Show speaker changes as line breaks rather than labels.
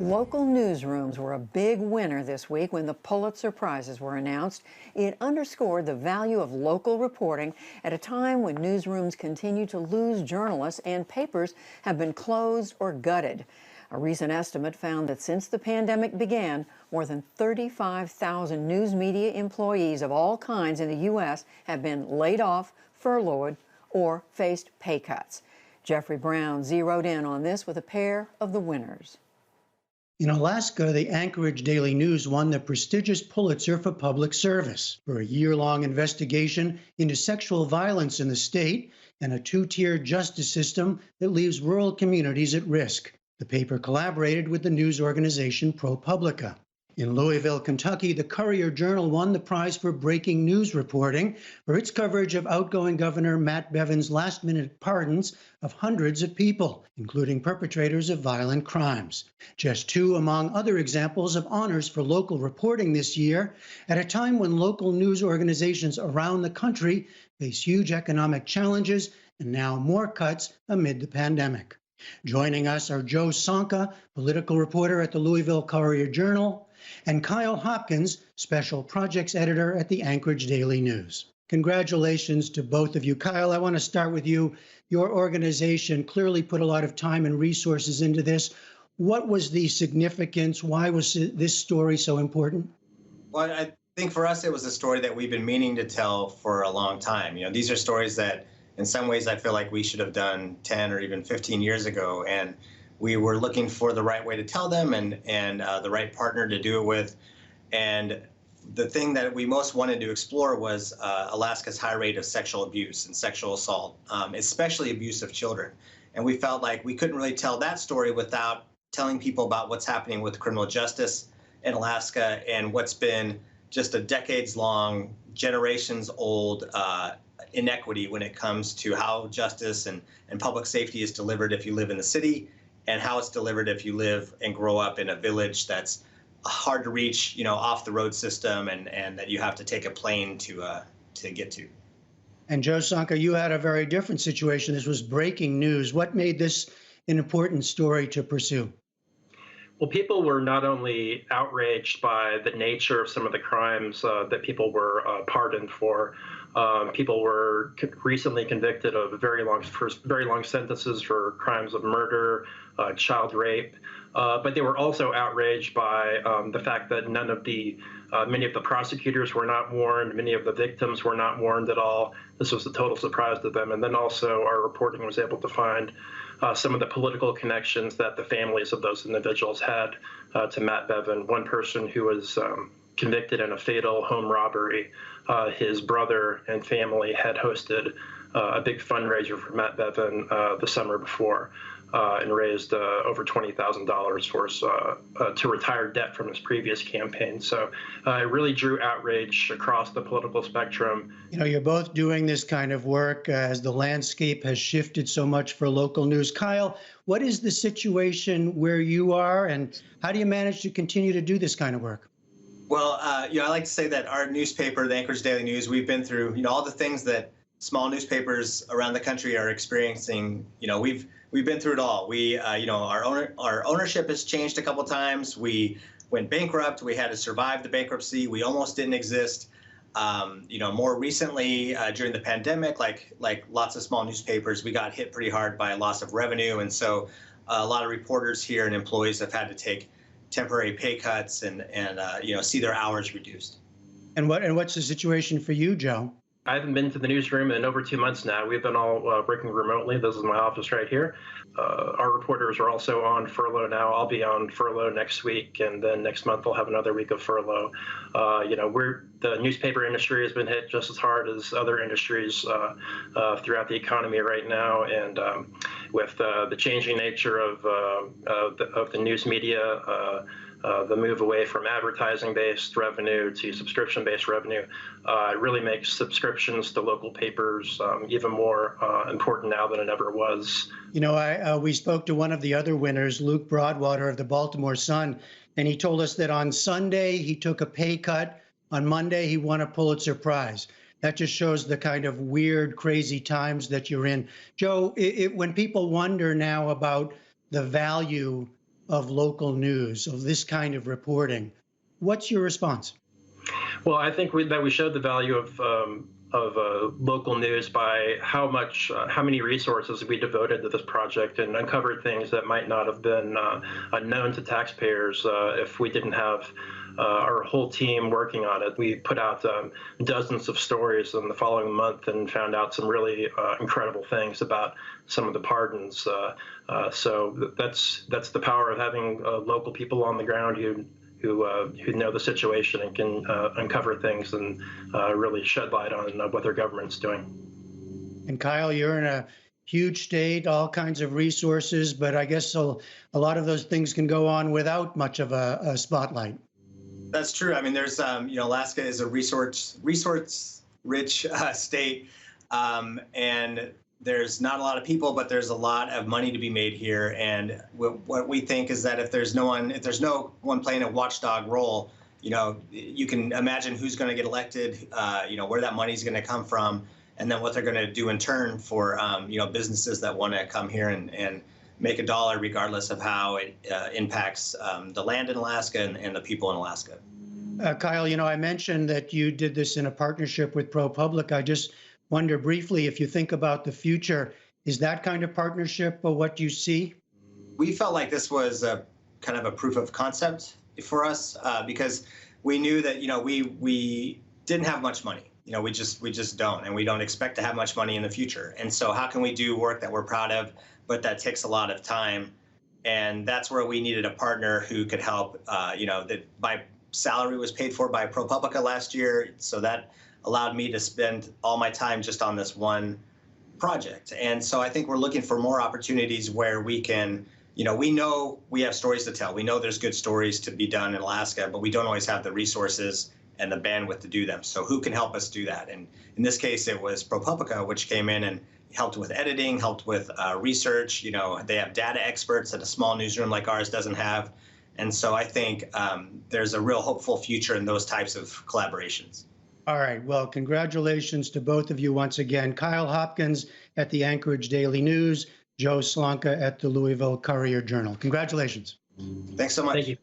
Local newsrooms were a big winner this week when the Pulitzer Prizes were announced. It underscored the value of local reporting at a time when newsrooms continue to lose journalists and papers have been closed or gutted. A recent estimate found that since the pandemic began, more than 35,000 news media employees of all kinds in the U.S. have been laid off, furloughed, or faced pay cuts. Jeffrey Brown zeroed in on this with a pair of the winners.
In Alaska, the Anchorage Daily News won the prestigious Pulitzer for public service for a year-long investigation into sexual violence in the state and a two-tiered justice system that leaves rural communities at risk. The paper collaborated with the news organization ProPublica. In Louisville, Kentucky, the Courier-Journal won the prize for breaking news reporting for its coverage of outgoing Governor Matt Bevin's last-minute pardons of hundreds of people, including perpetrators of violent crimes. Just two among other examples of honors for local reporting this year, at a time when local news organizations around the country face huge economic challenges and now more cuts amid the pandemic. Joining us are Joe Sonka, political reporter at the Louisville Courier-Journal, and Kyle Hopkins, special projects editor at the Anchorage Daily News. Congratulations to both of you. Kyle, I want to start with you. Your organization clearly put a lot of time and resources into this. What was the significance? Why was this story so important?
Well, I think for us, it was a story that we've been meaning to tell for a long time. You know, these are stories that in some ways I feel like we should have done 10 or even 15 years ago. And we were looking for the right way to tell them and the right partner to do it with. And the thing that we most wanted to explore was Alaska's high rate of sexual abuse and sexual assault, especially abuse of children. And we felt like we couldn't really tell that story without telling people about what's happening with criminal justice in Alaska and what's been just a decades-long, generations-old inequity when it comes to how justice and public safety is delivered if you live in the city, and how it's delivered if you live and grow up in a village that's hard to reach, off the road system, and that you have to take a plane to get to.
And Joe Sonka, you had a very different situation. This was breaking news. What made this an important story to pursue?
Well, people were not only outraged by the nature of some of the crimes that people were pardoned for. People were recently convicted of very long sentences for crimes of murder, child rape, but they were also outraged by the fact that many of the prosecutors were not warned, many of the victims were not warned at all. This was a total surprise to them. And then also our reporting was able to find some of the political connections that the families of those individuals had to Matt Bevin. One person who was convicted in a fatal home robbery, his brother and family had hosted a big fundraiser for Matt Bevin the summer before and raised over $20,000 for to retire debt from his previous campaign. So it really drew outrage across the political spectrum.
You're both doing this kind of work as the landscape has shifted so much for local news. Kyle, what is the situation where you are, and how do you manage to continue to do this kind of work?
Well, I like to say that our newspaper, the Anchorage Daily News, we've been through, all the things that small newspapers around the country are experiencing. We've been through it all. We, our ownership has changed a couple times. We went bankrupt. We had to survive the bankruptcy. We almost didn't exist. More recently, during the pandemic, like lots of small newspapers, we got hit pretty hard by a loss of revenue. And so a lot of reporters here and employees have had to take temporary pay cuts and see their hours reduced.
And what's the situation for you, Joe?
I haven't been to the newsroom in over 2 months now. We've been all working remotely. This is my office right here. Our reporters are also on furlough now. I'll be on furlough next week, and then next month I'll have another week of furlough. The newspaper industry has been hit just as hard as other industries throughout the economy right now, and with the changing nature of the news media, the move away from advertising-based revenue to subscription-based revenue, it really makes subscriptions to local papers even more important now than it ever was.
We spoke to one of the other winners, Luke Broadwater of the Baltimore Sun, and he told us that on Sunday he took a pay cut. On Monday, he won a Pulitzer Prize. That just shows the kind of weird, crazy times that you're in. Joe, when people wonder now about the value of local news, of this kind of reporting. What's your response?
Well, I think that we showed the value of local news by how many resources we devoted to this project and uncovered things that might not have been unknown to taxpayers if we didn't have our whole team working on it. We put out dozens of stories in the following month and found out some really incredible things about some of the pardons. So that's the power of having local people on the ground who know the situation and can uncover things and really shed light on what their government's doing.
And Kyle, you're in a huge state, all kinds of resources, but I guess a lot of those things can go on without much of a spotlight.
That's true. I mean, there's, Alaska is a resource-rich state, and there's not a lot of people, but there's a lot of money to be made here. And what we think is that if there's no one playing a watchdog role, you can imagine who's going to get elected, where that money's going to come from, and then what they're going to do in turn for, businesses that want to come here and make a dollar, regardless of how it impacts the land in Alaska and the people in Alaska.
Kyle, I mentioned that you did this in a partnership with ProPublica. I just wonder briefly, if you think about the future, is that kind of partnership what you see?
We felt like this was a kind of a proof of concept for us because we knew that, we didn't have much money. We just don't, and we don't expect to have much money in the future. And so how can we do work that we're proud of, but that takes a lot of time? And that's where we needed a partner who could help, that my salary was paid for by ProPublica last year. So that allowed me to spend all my time just on this one project. And so I think we're looking for more opportunities where we can, we know we have stories to tell. We know there's good stories to be done in Alaska, but we don't always have the resources and the bandwidth to do them. So who can help us do that? And in this case, it was ProPublica, which came in and helped with editing, helped with research. They have data experts that a small newsroom like ours doesn't have. And so I think there's a real hopeful future in those types of collaborations.
All right. Well, congratulations to both of you once again. Kyle Hopkins at the Anchorage Daily News, Joe Slonka at the Louisville Courier-Journal. Congratulations.
Thanks so much.
Thank you.